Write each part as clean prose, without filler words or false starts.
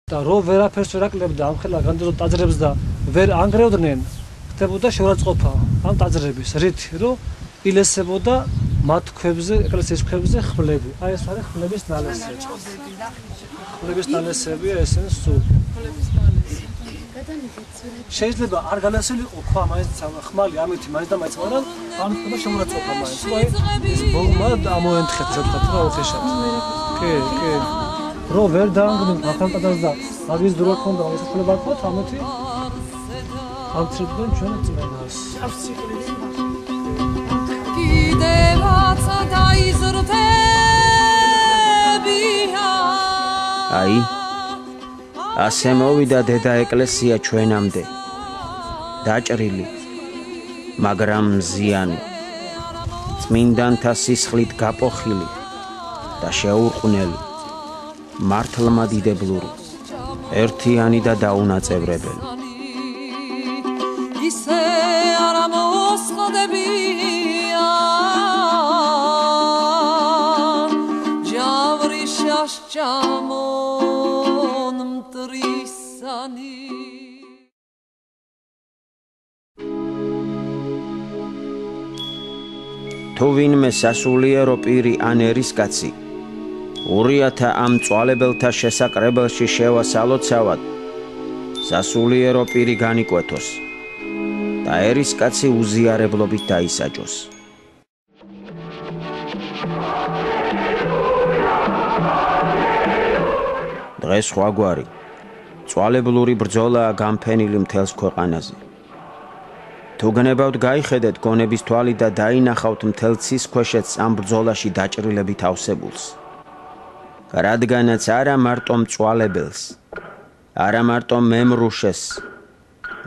და რო ვერაფერს ვერ აკლებდა ამ ხელა განდრო ტაძრებს და ვერ ანგრევდნენ, ხდებოდა შეურაცხყოფა ამ ტაძრების, რითი რომ ილესებოდა მათ ქვებზე, ეკლესიის ქვებზე ხმლები. აი ეს არის ხმლების ნალესები. ხმლების ნალესებია ესენი სულ. შეიძლება არ განასილიყო ქვა მაინც ხმალი ამითი მაინც და მაინც, მაგრამ ამ ხდება შეურაცხყოფა მაინც. აი ეს ბოლმა ამოენთხეთ, ზოგადად რა უხეშად. კი. რო ვერ დაანგრევდნენ ახალტაძრს და მაგის დრო ქონდა მოსახლეობა თქვათ ამეთი ამცრებდნენ ჩვენ წინადას. კიდევაც დაიზრდებია. აი ასე მოვიდა დედა ეკლესია ჩვენამდე. დაჭრილი, მაგრამ მზიანი. წმინდანთა სისხლით გაპოხილი და შეურყვნელი. მართლმადიდებლური, ერთიანი და დაუნაწევრებელი. ისე არ მოსხდებია ჯავრი შაშჭამონ მტრისანი. თუ ვინმე სასულიერო პირი ან ერისკაცი ურიათა ამ წვალებელთა შესაკრებელში შევასალოცავად, სასულიერო პირი განიკვეთოს და ერისკაცი უზიარებლობით დაისაჯოს. დღეს სხვაგვარი, წვალებლური ბრძოლაა გამფენილი მთელს ქვეყანაზე. თუ გნებავთ გაიხედეთ გონების თვალით და დაინახავთ მთელ ცის ქვეშეთს ამ ბრძოლაში დაჭრილებით ავსებულს. რადგანაც არა მარტო მწვალებელს, არა მარტო მემრუშეს,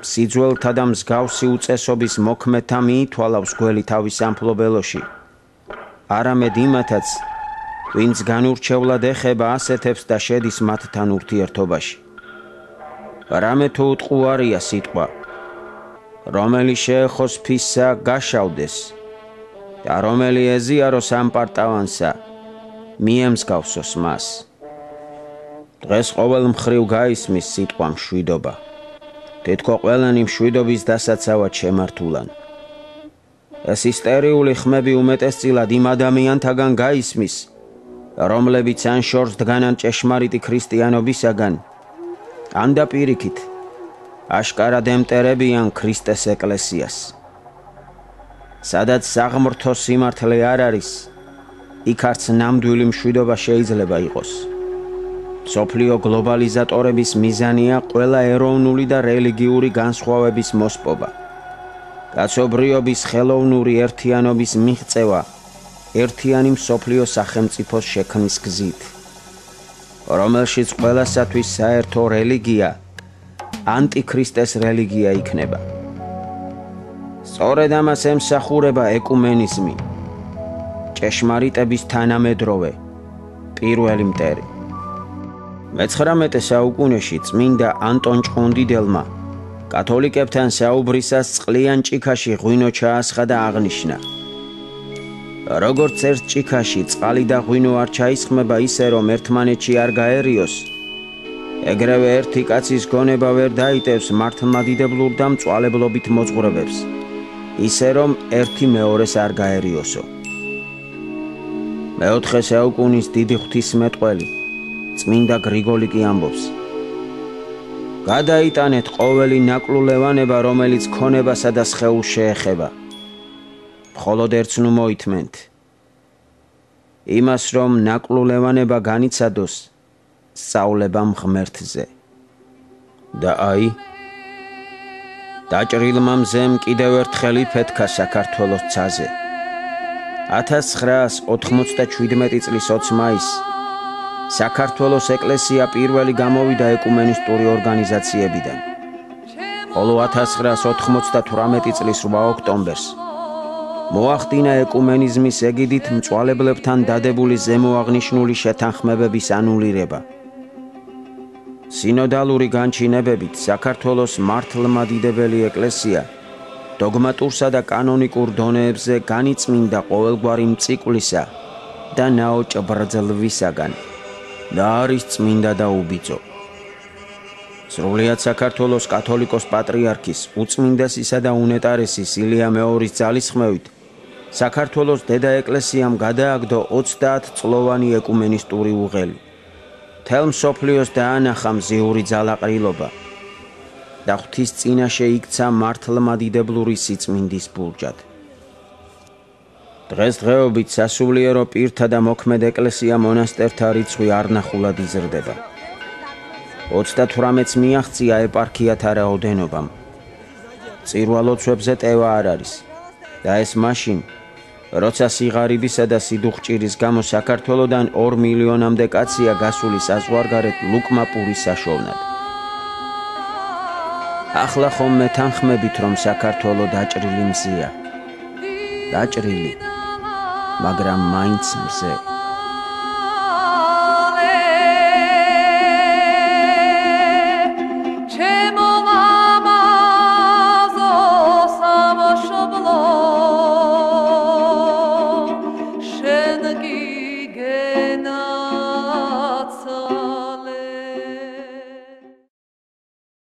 სიძველთა და მსგავსი უწესობის მოქმედთა მიითვალავს გველი თავის სამფლობელოში, არამედ იმათაც, ვინც განურჩევლად ეხება ასეთებს და შედის მათთან ურთიერთობაში. რამე თუ უტყუარია სიტყვა, რომელი შეეხოს ფისსა გაშავდეს და რომელი ეზიაროს ამ პარტავანსა, მიემსგავსოს მას. დღეს ყოველ მხრივ გაისმის სიტყვა მშვიდობა. თითქო ყველანი მშვიდობის დასაცავად შემართულან. ეს ისტერიული ხმები უმეტესწილად იმ ადამიანთაგან გაისმის, რომლებიც ან შორს დგანან ჭეშმარიტი ქრისტიანობისაგან, ან და პირიქით, აშკარად ემტერებიან ქრისტეს ეკლესიას. სადაც საღმრთო სიმართლე არ არის, იქ არც ნამდვილი მშვიდობა შეიძლება იყოს. მსოფლიო გლობალიზატორების მიზანია ყველა ეროვნული და რელიგიური განსხვავების მოსპობა. კაცობრიობის ხელოვნური ერთიანობის მიღწევა ერთიანი მსოფლიო სახელმწიფოს შექმნის გზით, რომელშიც ყველასათვის საერთო რელიგია ანტიქრისტეს რელიგია იქნება. სწორედ ამას ემსახურება ეკუმენიზმი, ჭეშმარიტების თანამედროვე პირველი მტერი. მე-19 საუკუნეში წმინდა ანტონ ჭყონდიდელმა კათოლიკებთან საუბრისას წყლიან ჭიქაში ღვინო ჩაასხა და აღნიშნა: როგორც ერთ ჭიქაში წყალი და ღვინო არ ჩაისხმება ისე რომ ერთმანეთში არ გაერიოს, ეგრევე ერთი კაცის გონება ვერ დაიტევს მართლმადიდებლურ და მწვალებლობით მოძღვრებებს, ისე რომ ერთი მეორეს არ გაერიოსო. მე-4 საუკუნის დიდი ღვთისმეტყველი წმინდა გრიგოლი კი ამბობს: გადაიტანეთ ყოველი ნაკლულევანება, რომელიც ქონებასა და სხეულს შეეხება. მხოლოდ ერთს ნუ მოითმენთ, იმას რომ ნაკლულევანება განიცადოს სწავლებამ ღმერთზე. და აი, დაჭრილმა მზემ კიდევ ერთხელ იფეთქა საქართველოს ცაზე. 1997 წლის 20 მაისს საქართველოს ეკლესია პირველი გამოვიდა ეკუმენისტური ორგანიზაციებიდან, ხოლო 1998 წლის 8 ოქტომბერს მოახდინა ეკუმენიზმის ეგიდით მწვალებლებთან დადებული ზემოაღნიშნული შეთანხმებების ანულირება. სინოდალური განჩინებებით საქართველოს მართლმადიდებელი ეკლესია დოგმატურსა და კანონიკურ დონეებზე განიწმინდა ყოველგვარი მწიკლისა და ნაოჭ ბრძლვისაგან და არის წმინდა და უბიძო. სრულიად საქართველოს კათოლიკოს პატრიარქის უწმინდესისა და უნეტარესის ილია მეორის ძალისხმევით საქართველოს დედა ეკლესიამ გადააგდო 30 წლოვანი ეკუმენისტური უღელი. მთელ მსოფლიოს დაანახა მზიური ძალაყრილობა და ღვთის წინაშე იქცა მართლმადიდებლური სიწმინდის ბურჯად. დღესდღეობით სასულიერო პირთა და მოქმედ ეკლესია მონასტერთა რიცხვი არნახულად იზრდება. 38-ს მიაღწია ეპარქიათა რაოდენობამ. წირვა-ლოცვებზე ტევა არ არის და ეს მაშინ, როცა სიღარიბისა და სიდუხჭირის გამო საქართველოდან 2 მილიონამდე კაცია გასული საზღვარგარეთ ლუკმაპურის საშოვნად. ახლა ხომ მეთანხმებით, რომ საქართველო დაჭრილი მზეა. დაჭრილი, მაგრამ მაინც მზე.